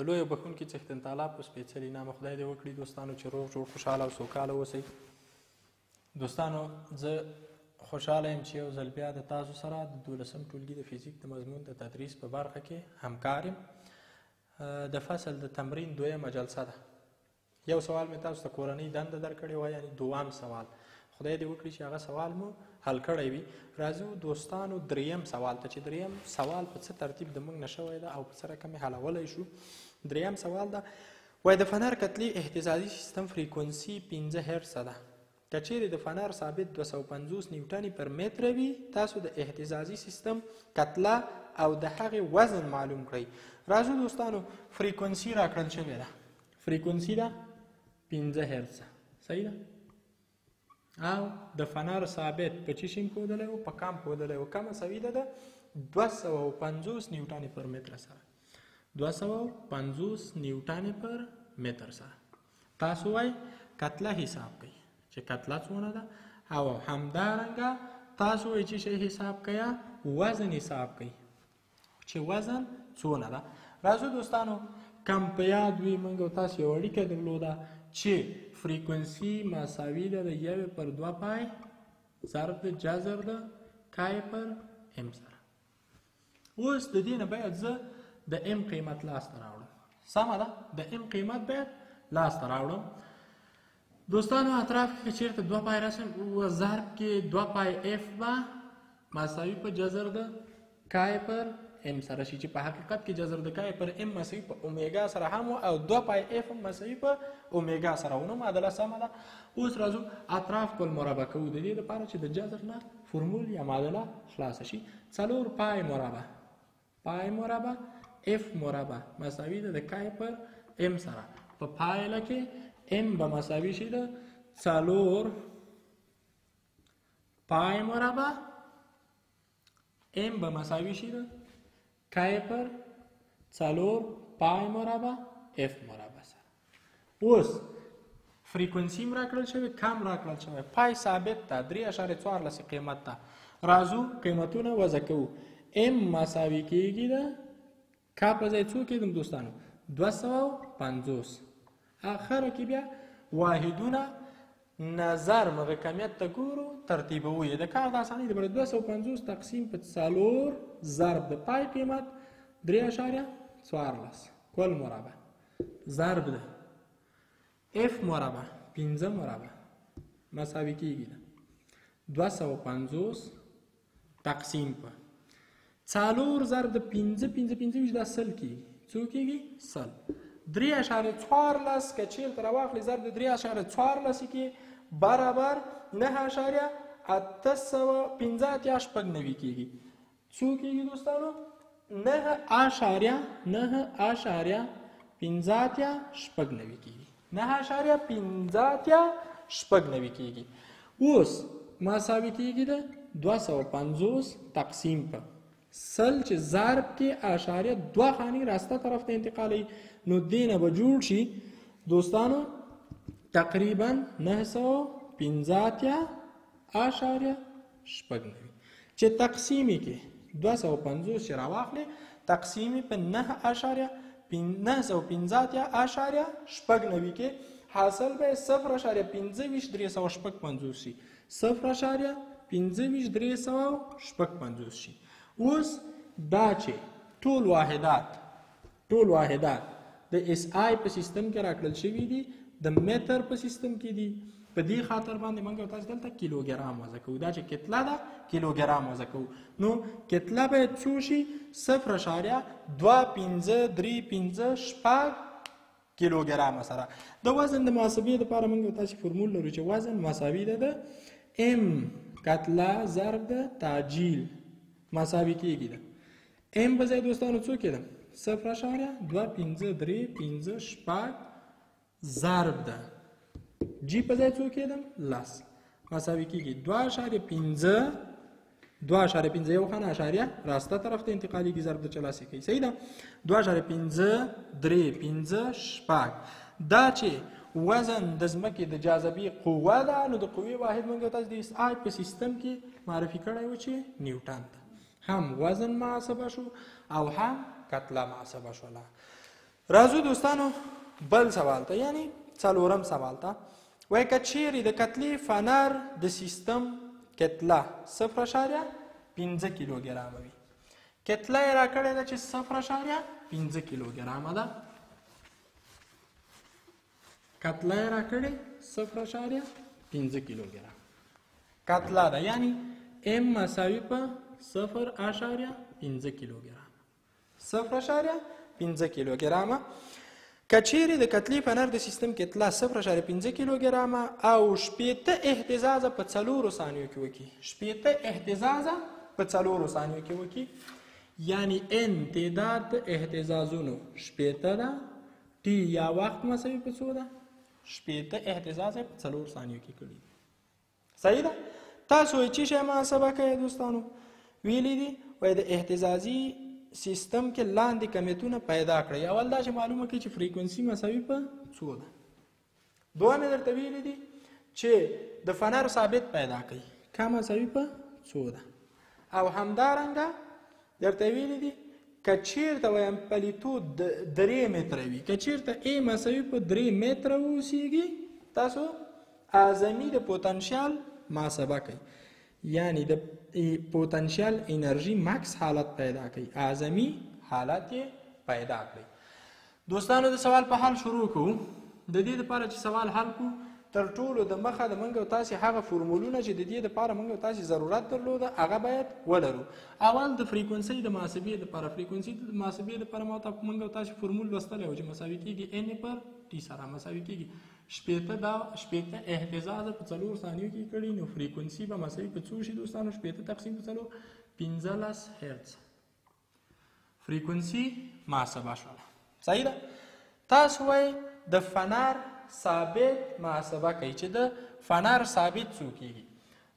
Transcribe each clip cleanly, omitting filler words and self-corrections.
د لویو بخښونکي څښتن تعالی په سپېڅلي نامه خدای دې وکړي دوستانو چې روغ جوړ خوشحاله او سوکاله اوسئ. دوستانو زه خوشحاله یم چې یو ځل بیا د تاسو سره د 12م ټولګي د فزیک د مضمون د تدریس په برخه کې همکار یم. د فصل د تمرین 2مه جلسه ده. یو سوال مې تاسو ته کورنۍ دنده درکړې وه، یعنې 2م سوال. خدای دې وکړي چې هغه سوال مو حل کړی وي. راځو دوستانو 3م سوال ته، چې 3م سوال په څه ترتیب د موږ نه شوی ده او په څه رقم یې حلولی شو. 3م سوال ده، وایي د فنر کتلې اهتزازي سیستم فریکونسي 15 هرڅه ده. که چیرې د فنر ثابت 250 نیوټنې پر متر وي، تاسو د اهتزازي سیستم کتله او د هغې وزن معلوم کړئ. راځو دوستانو فریکونسي راکړل شوې ده. فریکونسي ده 15 هرڅه، صحیح ده. او د فنر ثابت په چی شي ښودلی و؟ په کم ښودلی و. کمه سوي ده د 250 نیوټنې پر متر سره. 250 نیوټنې پر متر سره. تاسو وایي کتله حساب کوئ چې کتله څونه ده، او همدارنګه تاسو وایي چې شی حساب کوئ، وزن حساب کوئ چې وزن څونه ده. راځو دوستانو کم په یاد وي، موږ او تاسو یو اړیکه درلوده چې فریکونسي مساوي ده د 1/2 پای ضرب د جذر د کای پر ام سره. اوس د دې نه باید زه د ام قیمت لاسته راوړم. سمه ده، د ام قیمت باید لاسته راوړم. دوستانو اطراف کې چیرته 2 پای رسم او ضرب کې 2 پای اف به مساوي په جذر د کای پر ام سره شي، چې په حقیقت کې جذر د کای پر ام مساوي په اومیګا سره هم او 2 پای اف مساوي په اومیګا سره و. نو معادله سمه ده. اوس راځو اطراف کل مربع کوو، د دې لپاره چې د جذر نه فرمول یا معادله خلاصه شي. 4 پای مربع پای مربع اف مربع مساوي ده د کای پر ام سره. په پایله کې ام به مساوي شي د 4 پای مربع ام به مساوي شي د کای پر 4 پای مربع اف مربع سره. اوس فریکونسي م راکړل شوی، کم راکړل شوی، پای ثابت ده 3.14 قیمت ده. راځو قیمتونه وضع کوو. ام مساوي کیږي د کا په ځای څو کېدم دوستانو 250. اخره کې بیا واحدونه نظر مغه کمیت ته ګورو ترتیبوو یې. د کار د اسانۍ لپاره 250 تقسیم په 4 ضرب د پای قیمت 3.14 کل مربع ضرب ده اف مربع 15 مربع مساوي کیږي 250 تقسیم په 4 ضرب د 15 دا سل کیږي. څو کیږي؟ سل. 3.14 که چیرته راواخلې ضرب د 3.14 کې برابر 9.815 کیږي. څو کیږي دوستانو؟ 9.15 کیږي. 9.15 کیږي. اوس مساوي کیږي د 250 تقسیم په سل چې ضرب کې اشاریه 2 خانې راسته طرف ته انتقالوي. نو دینه به جوړ شي دوستانو تقریبا 915.9 چې تقسیمی کې 250 چې راواخلې تقسیمی په 915.9 کې حاصل به 0.25350 شي. 0.25350 شي. اوس دا چې ټول واحدات د اس آی په سیستم کې راکړل شوي دي، د متر په سیستم کې دي. په دې خاطر باندې موږ تاسو دلته کیلوګرام وضع کوو. دا چې کتله ده کیلوګرام وضع کوو. نو کتله باید څو شي؟ 0.2535 کیلوګرام سره. د وزن د محاسبې لپاره موږ تاسو فورمول لرو چې وزن مساوي ده د ام کتله ضرب د تعجیل مساوي کیږي ده ام په ځای دوستانو څو کېده 0.2535 ضرب ده جی په ځای څو کېدم لس مساوي کیږي 2.15 یو خانه اشاریه راسته طرف ته انتقالیږي ضرب د چلاسي کوي. صحیح ده. 2.535 دا چې وزن د ځمکې د جاذبې قوه ده، نو د قوې واحد موږ تاسو د اس آی په سیستم کې معرفي کړی و چې نیوټن ده. هم وزن محاسبه شو او هم کتله محاسبه شوله. راځو دوستانو بل سوال ته، یعنی څلورم سوال ته. وایي که چیرې د کتلې فنر د سیستم کتله 0.5 کیلوګرامه وي. کتله یې راکړې ده چې 0.5 کیلوګرامه ده. کتله یې راکړې 0.5 کیلوګرام کتله ده، یعنی ام مساوي په 0.5 کیلوګرام 0.5 کیلوګرامه. که چیرې د کتلې فنر د سیستم کتله 0.5 کیلوګرامه او 80 اهتزازه په 4 ثانیو کې وکړي. 80 اهتزازه په 4 ثانیو کې وکړي، یعنی ان تعداد د اهتزازونو 80 ده. ټي یا وخت مساوي په څو ده؟ 80 اهتزازه په 4 ثانیو کې کړي. صحیح ده؟ تاسو چې شی محاسبه کوئ دوستانو ویلي دي، وایي د اهتزازي سیستم کې لاندې کمیتونه پیدا کړئ. اول دا چې معلومه کړئ چې فریکونسي مساوي په څو ده. دویم یې درته ویلي دي چې د فنر ثابت پیدا کړئ، کا مساوي په څو ده. او همدارنګه درته ویلي دي که چیرته وایم پلیتود 3 متره وي، که چیرته ای مساوي په 3 متره واوسیږي، تاسو اعظمي د پوتنشیال محاسبه کوي، یعنی د پوتنشیال انرژي مکس حالت پیدا کوي، اعظمي حالت یې پیدا کړئ. دوستانو د سوال په حل شروع کوو. د دې لپاره چې سوال حل کوو تر ټولو د مخه د موږ او تاسې هغه فورمولونه چې د دې لپاره موږ او تاسې ضرورت درلوده هغه باید ولرو. اول د فریکونسۍ د محاسبې لپاره، فریکونسۍ د محاسبې لپاره موږ او تاسې فورمول لوستلی و چې مساوي کېږي ان پر ټي سره مساوي کېږي 80 اهتزازه په 4 ثانیو کې کړي، نو فریکونسي به مساوي په څو شي دوستانو؟ 80 تقسیم په 4 15 هرتز فریکونسي محاسبه شوله. صحیح ده؟ تاسو وایي د فنر ثابت محاسبه کوي چې د فنر ثابت څو کېږي.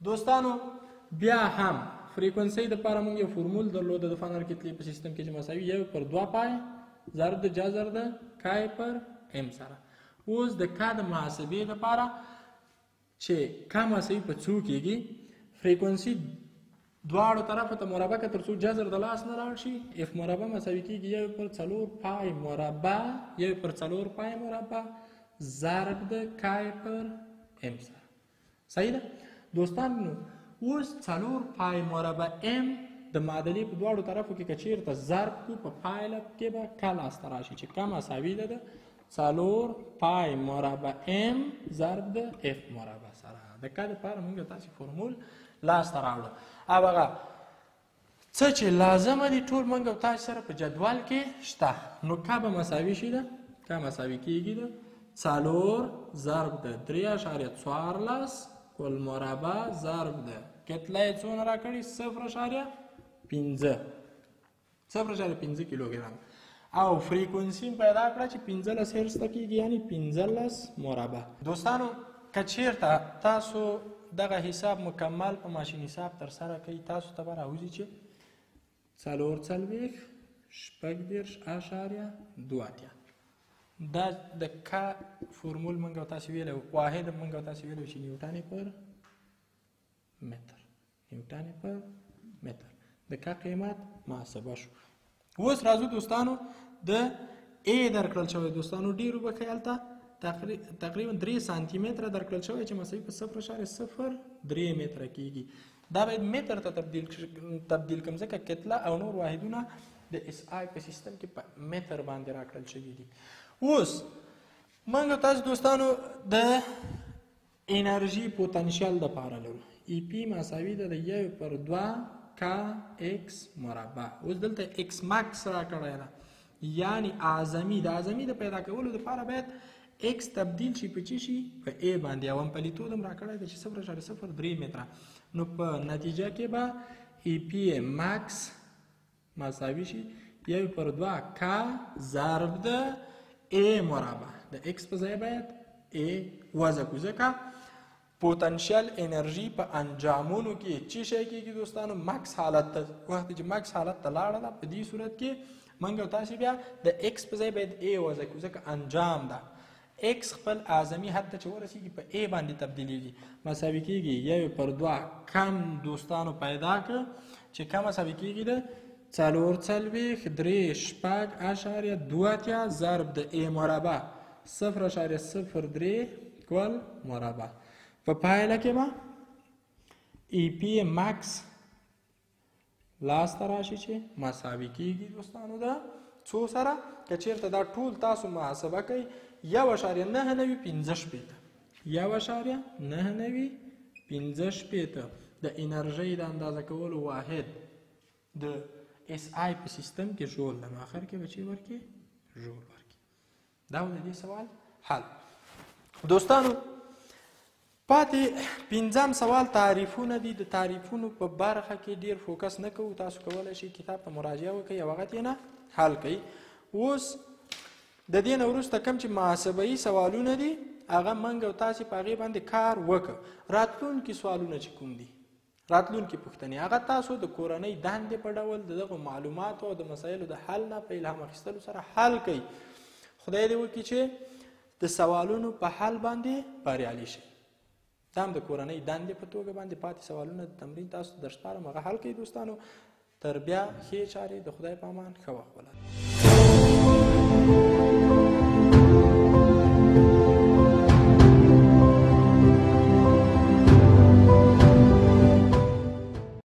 دوستانو بیا هم فریکونسۍ دپاره موږ یو فورمول درلوده د فنر کتلې په سیستم کې چې مساوي 1/2 پای ضرب د جا ضرب د کای پر ام سره. اوس د کا د محاسبې لپاره چې کا مساوي په څو کېږي، فریکونسي دواړو طرفو ته مربع که تر څو جذر د لاس نه لاړ شي، اف مربع مساوي کېږي 1/4 پای مربع 1/4 پای مربع ضرب د کای پر ام سره. صحیح ده دوستانو؟ اوس 4 پای مربع ام د معادلې په دواړو طرفو کې که چېرته ضرب کړو په پایله کې به کا لاسته راشي چې کا مساوي ده د 4 پای مربع ام ضرب د اف مربع سره. د کا دپاره موږ تاسې فورمول لاسته راوړو. او هغه څه چې لازمه دي ټول موږ او تاسې سره په جدول کې شته. نو کا به مساوي شي ده، کا مساوي کېږي ده 4 ضرب د 3.14 کل مربع ضرب د کتله یې څونه راکړي 0.5 کیلوګرام او فریکونسي پیدا کړه چې 15 هرتز ته کېږي، یعنی 15 مربع. دوستانو که چېرته تاسو دغه حساب مکمل په ماشین حساب ترسره کوئ، تاسو ته به راوځي چې 4.46.2 دا د کا فورمول موږ او تاسې ویلی، واحد موږ او تاسې ویلی چې نیوټن پر متر د کا قیمت محاسبه شو. اوس راځو دوستانو د ا درکړل شوی دوستانو ډېرو به خیال ته تقریبا 3 سانتي متره درکړل شوی چې مساوي په 0.03 متره کېږي. دا باید متر ته تبدیل کړم ځکه کتله او نور واحدونه د اس آی په سیستم کې په متر باندې راکړل شوي دي. اوس موږ تاسو دوستانو د انرژي پوتنشیال دپاره لرو ای پی مساوي ده د 1/2 کا ایکس مربع. اوس دلته ایکس ماکس راکړی ده، یعنی اعظمي د اعظمي د پیدا کولو دپاره باید ایکس تبدیل شي په چی شي؟ په ای باندې. او امپلیتود هم راکړی ده چې 0.03 متره. نو په نتیجه کې به ای پی ماکس مساوي شي 1/2 کا ضرب د ای مربع. د ایکس په ځای باید ای وضع کړو ځکه پوتنشیل انرژي په انجامونو کې چی شی کېږي دوستانو؟ مکس حالت ته. وخت چې مکس حالت ته لاړله په دې صورت کې موږ او تاسې بیا د ایکس په ځای باید ای وضع کړو ځکه انجام ده. ایکس خپل اعظمي حد ته چې ورسېږي په ای باندې تبدیلېږي، مساوي کېږي 1/2 کم دوستانو پیدا کړه چې کم مساوي کېږي د 4 3.2 ضرب د A مربع 0.03 کول مربع په پایله کې به EP max لاسته راشي چې مساوي کېږي دوستانو د څو سره که چېرته دا ټول تاسو محاسبه کوئ 1.995 د انرژۍ د اندازه کولو واحد د SI په سیستم کې ژول د آخر کې به چې ورکړي ژول ورکړي. دا د دې سوال حل. دوستانو پاتې 5م سوال تعریفونه دي. د تعریفونو په برخه کې ډیر فوکس نه کوو، تاسو کولی شئ کتاب ته مراجعه وکړئ او هغه یې نه حل کړئ. اوس د دې نه وروسته کوم چې محاسبهیي سوالونه دي هغه موږ او تاسې په هغې باندې کار وکړو. راتلونکي سوالونه چې کوم دي، راتلونکي پوښتنې، هغه تاسو د کورنۍ دندې په ډول د دغو معلوماتو او د مسایلو د حل نه په الهام اخیستلو سره حل کوئ. خدای دې وکړي چې د سوالونو په حل باندې بریالي شئ. دا هم د کورنۍ دندې په توګه باندې پاتې سوالونه د تمرین تاسو درسپارم، هغه حل کوئ دوستانو. تر بیا ښې چارې، د خدای په امان، ښه وخت ولرئ.